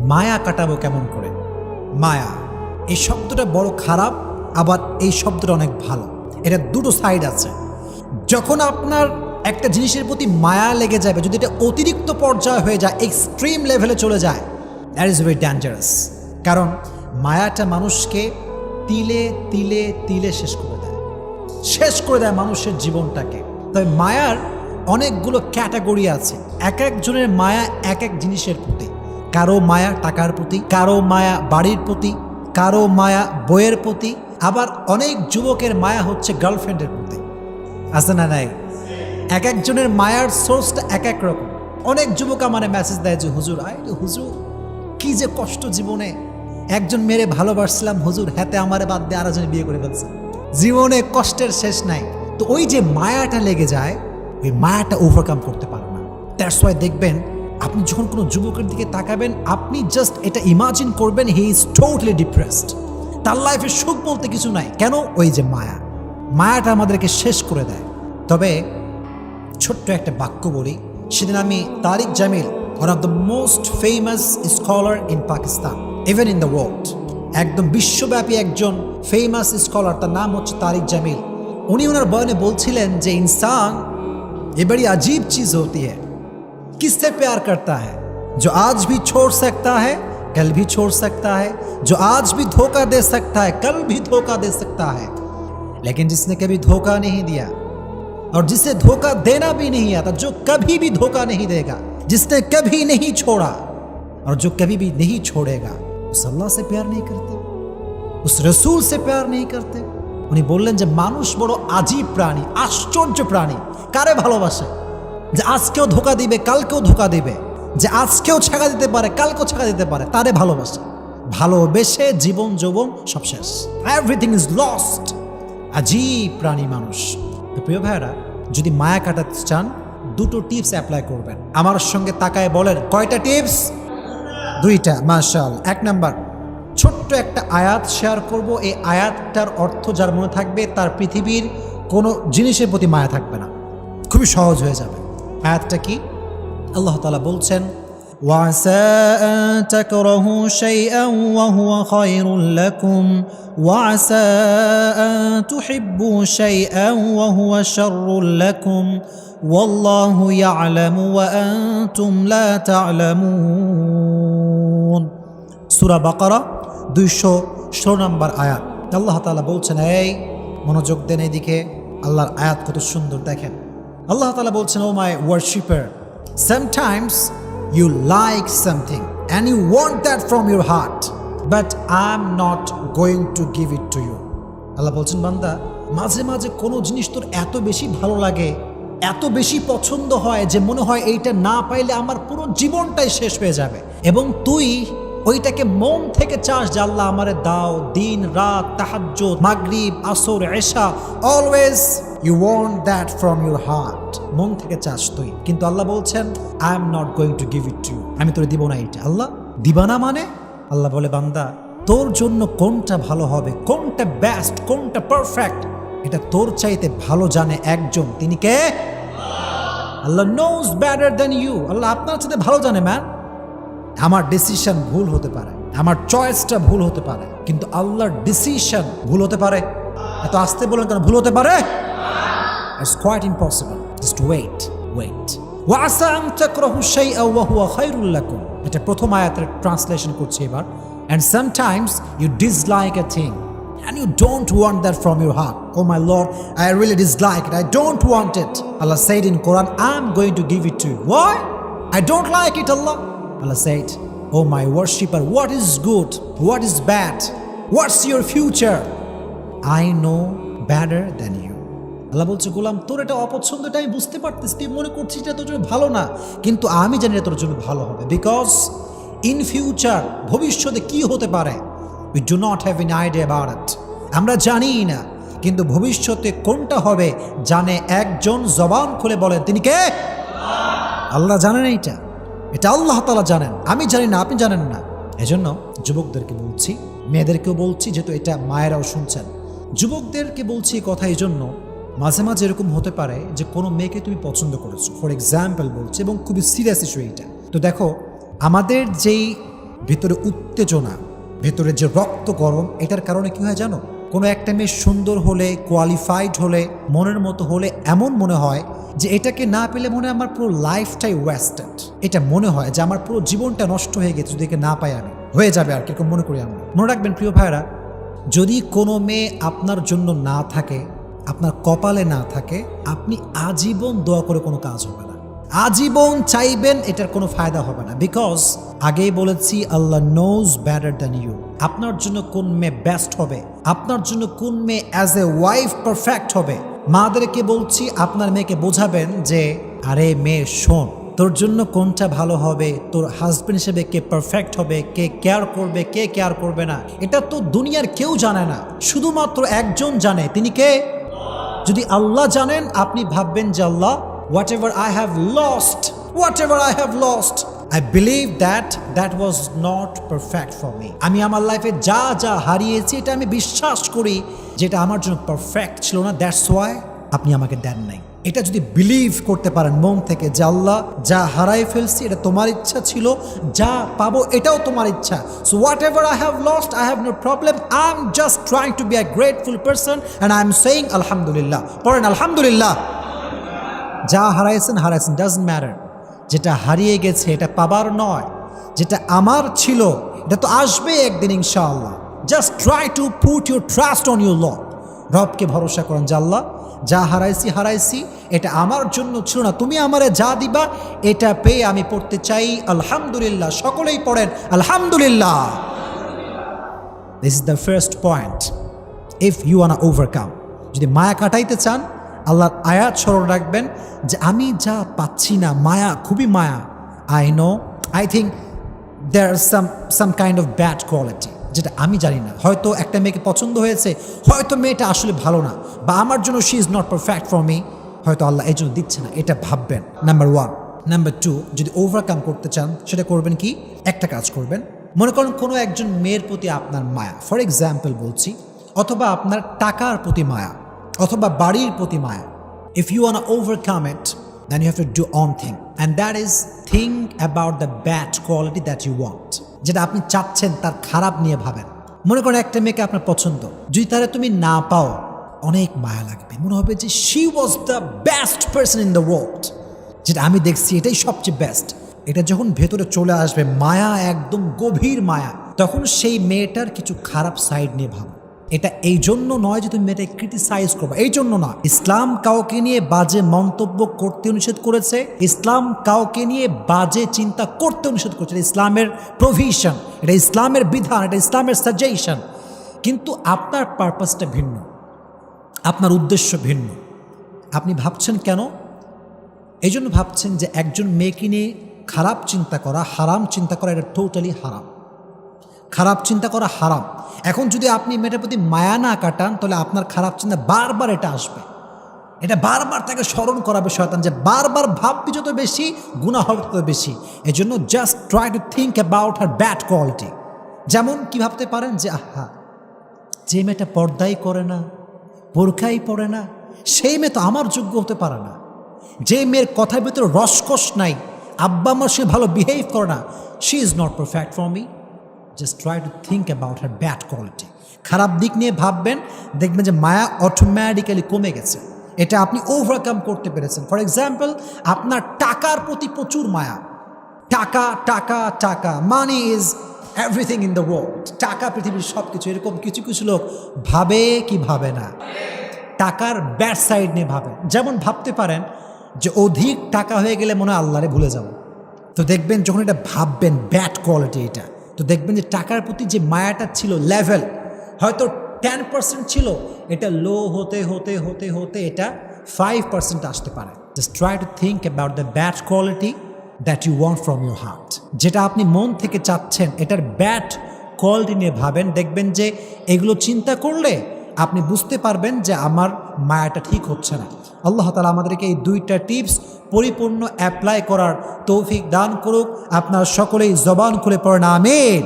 মায়া কাটাবো কেমন করে? মায়া এই শব্দটা বড় খারাপ, আবার এই শব্দটা অনেক ভালো। এটা দুটো সাইড আছে। যখন আপনার একটা জিনিসের প্রতি মায়া লেগে যাবে, যদি এটা অতিরিক্ত পর্যায়ে হয়ে যায়, এক্সট্রিম লেভেলে চলে যায়, দ্যাট ইজ ভেরি ডেঞ্জারাস। কারণ মায়াটা মানুষকে তিলে তিলে তিলে শেষ করে দেয় মানুষের জীবনটাকে। তবে মায়ার অনেকগুলো ক্যাটাগরি আছে। এক একজনের মায়া এক এক জিনিসের প্রতি। কারো মায়া টাকার প্রতি, কারো মায়া বাড়ির প্রতি, কারো মায়া বইয়ের প্রতি, আবার অনেক যুবকের মায়া হচ্ছে গার্লফ্রেন্ডের প্রতি। আছে না নাই? এক একজনের মায়ার সোর্সটা এক এক রকম। অনেক যুবক আমার মেসেজ দেয় যে হুজুর, হুজুর কি যে কষ্ট জীবনে, একজন মেরে ভালোবাসছিলাম হুজুর, হাতে আমারে বাদ দিয়ে আরেকজন বিয়ে করে ফেলছে, জীবনে কষ্টের শেষ নাই। তো ওই যে মায়াটা লেগে যায়, ওই মায়াটা ওভারকাম করতে পারে না। দ্যাটস ওয়াই দেখবেন আপনি যখন কোনো যুবকের দিকে তাকাবেন, আপনি জাস্ট এটা ইমাজিন করবেন হি ইজ টোটালি ডিপ্রেসড, তার লাইফে সুখ বলতে কিছু নাই। কেন? ওই যে মায়াটা আমাদেরকে শেষ করে দেয়। তবে ছোট্ট একটা বাক্য বলি। সেদিন আমি Tariq Jamil, one of the most famous scholar in Pakistan, even in the world, একদম বিশ্বব্যাপী একজন ফেমাস স্কলার, তার নাম হচ্ছে তারিক জামিল। উনি ওনার বয়ানে বলছিলেন যে इंसान ये बड़ी अजीब चीज होती है, किससे प्यार करता है? जो आज भी छोड़ सकता है कल भी छोड़ सकता है, जो आज भी धोखा दे सकता है कल भी धोखा दे सकता है, लेकिन जिसने कभी धोखा नहीं दिया और जिसे धोखा देना भी नहीं आता, जो कभी भी धोखा नहीं देगा, जिसने कभी नहीं छोड़ा और जो कभी भी नहीं छोड़ेगा, उस अल्लाह से प्यार नहीं करते, उस रसूल से प्यार नहीं करते। উনি বললেন যে মানুষ বড় আজীব প্রাণী, আশ্চর্য প্রাণী। কারে ভালোবাসে? যে আজকেও ধোকা দিবে কালকেও ধোকা দিবে, যে আজকেও ছাকা দিতে পারে কালকেও ছাকা দিতে পারে, তারে ভালোবাসে। ভালোবেসে জীবন যৌবন সব শেষ, এভরিথিং ইজ লস্ট। আজীব প্রাণী মানুষ। তো প্রিয় ভাইরা, যদি মায়া কাটাতে চান, দুটো টিপস অ্যাপ্লাই করবেন। আমার সঙ্গে তাকায় বলেন কয়টা টিপস? দুইটা। মাশাআল্লাহ। এক নাম্বার, ছোট্ট একটা আয়াত শেয়ার করব। এই আয়াতটার অর্থ যার মনে থাকবে তার পৃথিবীর কোনো জিনিসের প্রতি মায়া থাকবে না, খুবই সহজ হয়ে যাবে। আয়াতটা কি? আল্লাহ তাআলা বলছেন, ওয়াসা আন তাকরাহু শাইআন ওয়া হুয়া খায়রুল লাকুম ওয়াসা আন তুহিব্বু শাইআন ওয়া হুয়া শাররুল লাকুম ওয়াল্লাহু ইয়ালামু ওয়া আনতুম লা তা'লামুন। সূরা বাকারা 216 নম্বর আয়াত। আল্লাহ তাআলা বলছেন, এই মনোযোগ দেন এদিকে, আল্লাহর আয়াত কত সুন্দর দেখেন। আল্লাহ তাআলা বলছেন, ও মাই worshipper, sometimes you like something and you want that from your heart, but I'm not going to give it to you. আল্লাহ বলছেন, বান্দা, মাঝে মাঝে কোনো জিনিস তোর এত বেশি ভালো লাগে, এত বেশি পছন্দ হয় যে মনে হয় এইটা না পাইলে আমার পুরো জীবনটাই শেষ হয়ে যাবে, এবং তুই ওইটাকে মন থেকে চাস যে আল্লাহ আমারে দাও, দিন রাত তাহাজ্জুদ মাগরিব আসর এশা, always you want that from your heart, মন থেকে চাস তুই। কিন্তু আল্লাহ বলছেন, I am not going to give it to you, আমি তোরে দিব না এটা। আল্লাহ দিবা না মানে? আল্লাহ বলে, বান্দা, তোর জন্য কোনটা ভালো হবে, কোনটা বেস্ট, কোনটা পারফেক্ট, এটা তোর চাইতে ভালো জানে একজন। তিনি কে? আল্লাহ নোজ বেটার দ্যান ইউ। আল্লাহ আপনার চাইতে ভালো জানে। ম্যান, আমার ডিসিশন ভুল হতে পারে, আমার চয়েসটা ভুল হতে পারে, কিন্তু আল্লাহর ডিসিশন ভুল হতে পারে? এত আসতে বলেন কেন? ভুল হতে পারে? It's quite impossible. Just wait. ওয়াসা আন তাকরাহু শাইআ ওয়া হুয়া খায়রুল লাকুম, এটা প্রথম আয়াতের ট্রান্সলেশন করছি এবার। And sometimes you dislike a thing and you don't want that from your heart. Oh my Lord, I really dislike it, I don't want it. Allah said in Quran, I'm going to give it to you. Why? I don't like it, Allah. Allah said, oh my worshipper, what is good, what is bad, what's your future? I know better than you. আল্লাহ বলছে, গোলাম, তোর এটা অপছন্দ, এটা আমি বুঝতে পারতেছি, তুই মনে করছিস এটা তোর জন্য ভালো না, কিন্তু আমি জানি এটা তোর জন্য ভালো হবে। বিকজ ইন ফিউচার, ভবিষ্যতে কি হতে পারে, we do not have any idea about it, আমরা জানি না। কিন্তু ভবিষ্যতে কোনটা হবে জানে একজন। জবান খুলে বলেন, তিনি কে? আল্লাহ জানেন। এটা আল্লাহ তাআলা জানেন, আমি জানি না, আপনি জানেন না। এজন্য যুবকদেরকে বলছি, মেয়েদেরকেও বলছি, যেহেতু এটা মায়েরাও শুনছেন, যুবকদেরকে বলছি কথা এই জন্য, মাঝে মাঝে এরকম হতে পারে যে কোনো মেয়েকে তুমি পছন্দ করেছো, ফর এক্সাম্পল বলছি, এবং খুবই সিরিয়াস ইস্যু এইটা। তো দেখো, আমাদের যেই ভেতরে উত্তেজনা, ভেতরে যে রক্ত গরম, এটার কারণে কি হয় জানো? কোনো একটা মেয়ে সুন্দর হলে, কোয়ালিফাইড হলে, মনের মতো হলে এমন মনে হয় যে এটাকে না পেলে মনে হয় আমার পুরো লাইফটাই ওয়েস্টেড। এটা মনে হয় যে আমার পুরো জীবনটা নষ্ট হয়ে গেছে যদি একে না পাই, আমি হয়ে যাবে আর কিরকম মনে করি আমরা। মনে রাখবেন প্রিয় ভাইরা, যদি কোনো মেয়ে আপনার জন্য না থাকে, আপনার কপালে না থাকে, আপনি আজীবন দোয়া করে কোনো কাজ হবে না। আজীবন চাইবেন, এটার কোনো ফায়দা হবে না। বিকজ আগেই বলেছি, আল্লাহ নোজ বেটার দ্যান ইউ। আপনার জন্য কোন মেয়ে বেস্ট হবে, আপনার জন্য কোন মেয়ে অ্যাজ এ ওয়াইফ পারফেক্ট হবে। মাদেরকে বলছি, আপনার মেয়েকে বোঝাবেন যে আরে মেয়ে শোন, তোর জন্য কোনটা ভালো হবে, তোর হাজবেন্ড হিসেবে কে পারফেক্ট হবে, কে কেয়ার করবে, কে কেয়ার করবে না, এটা তো দুনিয়ার কেউ জানে না, শুধুমাত্র একজন জানে। তিনি কে? যদি আল্লাহ জানেন, আপনি ভাববেন যে আল্লাহ, whatever I have lost, I believe that was not perfect for me. আমি আমার লাইফে যা যা হারিয়েছি, এটা আমি বিশ্বাস করি যেটা আমার জন্য পারফেক্ট ছিল না, দ্যাটস ওয়াই আপনি আমাকে দেন নাই। এটা যদি বিলিভ করতে পারেন মন থেকে যে আল্লাহ, যা হারাই ফেলছি এটা তোমার ইচ্ছা ছিল, যা পাবো এটাও তোমার ইচ্ছা। So whatever I have lost, I have no problem. I'm just trying to be a grateful person and I'm saying alhamdulillah. পড়েন আলহামদুলিল্লাহ। যা হারাইছেন ডাজন্ট ম্যাটার। যেটা হারিয়ে গেছে এটা পাবার নয়, যেটা আমার ছিল এটা তো আসবে একদিন ইনশাআল্লাহ। Just try to put your trust on your Lord. রবকে ভরসা করেন যে আল্লাহ, যা হারাইছি এটা আমার জন্য ছিল না, তুমি আমারে যা দিবা এটা পেয়ে আমি পড়তে চাই আলহামদুলিল্লাহ। সকলেই পড়েন আলহামদুলিল্লাহ। This is the first point. If you want overcome, যদি মায়া কাটাইতে চান, আল্লাহর আয়াত স্মরণ রাখবেন যে আমি যা পাচ্ছি না, মায়া, খুবই মায়া। I think there some kind of bad quality, যেটা আমি জানি না। হয়তো একটা মেয়েকে পছন্দ হয়েছে, হয়তো মেয়েটা আসলে ভালো না, বা আমার জন্য she is not perfect for me, হয়তো আল্লাহ এই জন্য দিচ্ছে না, এটা ভাববেন। নাম্বার 1। নাম্বার 2, যদি ওভারকাম করতে চান, সেটা করবেন কি? একটা কাজ করবেন। মনে করেন কোনো একজন মেয়ের প্রতি আপনার মায়া, ফর এক্সাম্পল বলছি, অথবা আপনার টাকার প্রতি মায়া, অথবা বাড়ির প্রতি মায়া। If you want to overcome it, then you have to do one thing, and that is think about the bad quality that you want. যেটা আপনি চাচ্ছেন তার খারাপ নিয়ে ভাবেন। মনে করেন একটা মেয়েকে আপনার পছন্দ, যদি তারা তুমি না পাও, অনেক মায়া লাগবে, মনে হবে যে she was the best person in the world, যেটা আমি দেখছি এটাই সবচেয়ে বেস্ট। এটা যখন ভেতরে চলে আসবে মায়া, একদম গভীর মায়া, তখন সেই মেয়েটার কিছু খারাপ সাইড নিয়ে ভাবো। এটা এই জন্য নয় যে তুমি মেয়েটাকে ক্রিটিসাইজ করবে, এই জন্য না। ইসলাম কাউকে নিয়ে বাজে মন্তব্য করতে নিষেধ করেছে, ইসলাম কাউকে নিয়ে বাজে চিন্তা করতে নিষেধ করেছে। ইসলামের প্রভিশন, এটা ইসলামের বিধান, এটা ইসলামের সাজেশন। কিন্তু আপনার পারপাসটা ভিন্ন, আপনার উদ্দেশ্য ভিন্ন। আপনি ভাবছেন কেন? এই জন্য ভাবছেন যে একজন মেয়েকে নিয়ে খারাপ চিন্তা করা, হারাম চিন্তা করা, এটা টোটালি হারাম। খারাপ চিন্তা করা হারাম। এখন যদি আপনি মেয়েটার প্রতি মায়া না কাটান, তাহলে আপনার খারাপ চিন্তা বারবার এটা আসবে, এটা বারবার তাকে স্মরণ করাবে শয়তান, যে বারবার ভাববি যত বেশি, গুনাহ হবে তত বেশি। এই জন্য just try to think about her bad quality. যেমন কি ভাবতে পারেন যে আহা, যে মেয়েটা পর্দাই করে না, বোরখাই পরে না, সেই মেয়ে তো আমার যোগ্য হতে পারে না। যে মেয়ের কথার ভিতরে রসকস নাই, আব্বা আমার সে ভালো বিহেভ করে না, she is not perfect for me. Just try to think about her bad quality. খারাপ দিক নিয়ে ভাববেন, দেখবেন যে মায়া অটোমেটিক্যালি কমে গেছে। এটা আপনি ওভারকাম করতে পেরেছেন। ফর এক্সাম্পল, আপনার টাকার প্রতি প্রচুর মায়া, টাকা টাকা টাকা, money is everything in the world. টাকা পৃথিবীর সব কিছু। এরকম কিছু কিছু লোক ভাবে কি ভাবে না, টাকার ব্যাড সাইড নিয়ে ভাবে। যেমন ভাবতে পারেন যে অধিক টাকা হয়ে গেলে মনে হয় আল্লাহরে ভুলে যাব। তো দেখবেন যখন এটা ভাববেন ব্যাড কোয়ালিটি এটা, তো দেখবেন যে টাকার প্রতি যে মায়াটা ছিল লেভেল হয়তো 10% ছিল, এটা লো হতে হতে হতে হতে এটা 5% আসতে পারে। Just try to think about the bad quality that you want from your heart. যেটা আপনি মন থেকে চাচ্ছেন, এটার ব্যাড কোয়ালিটি নিয়ে ভাবেন। দেখবেন যে এগুলো চিন্তা করলে আপনি বুঝতে পারবেন যে আমার মায়াটা ঠিক হচ্ছে না। আল্লাহ তাআলা আমাদেরকে এই 2টা টিপস পরিপূর্ণ অ্যাপ্লাই করার তৌফিক দান করুক। আপনার সকলেই জবান খুলে পড়েন আমিন।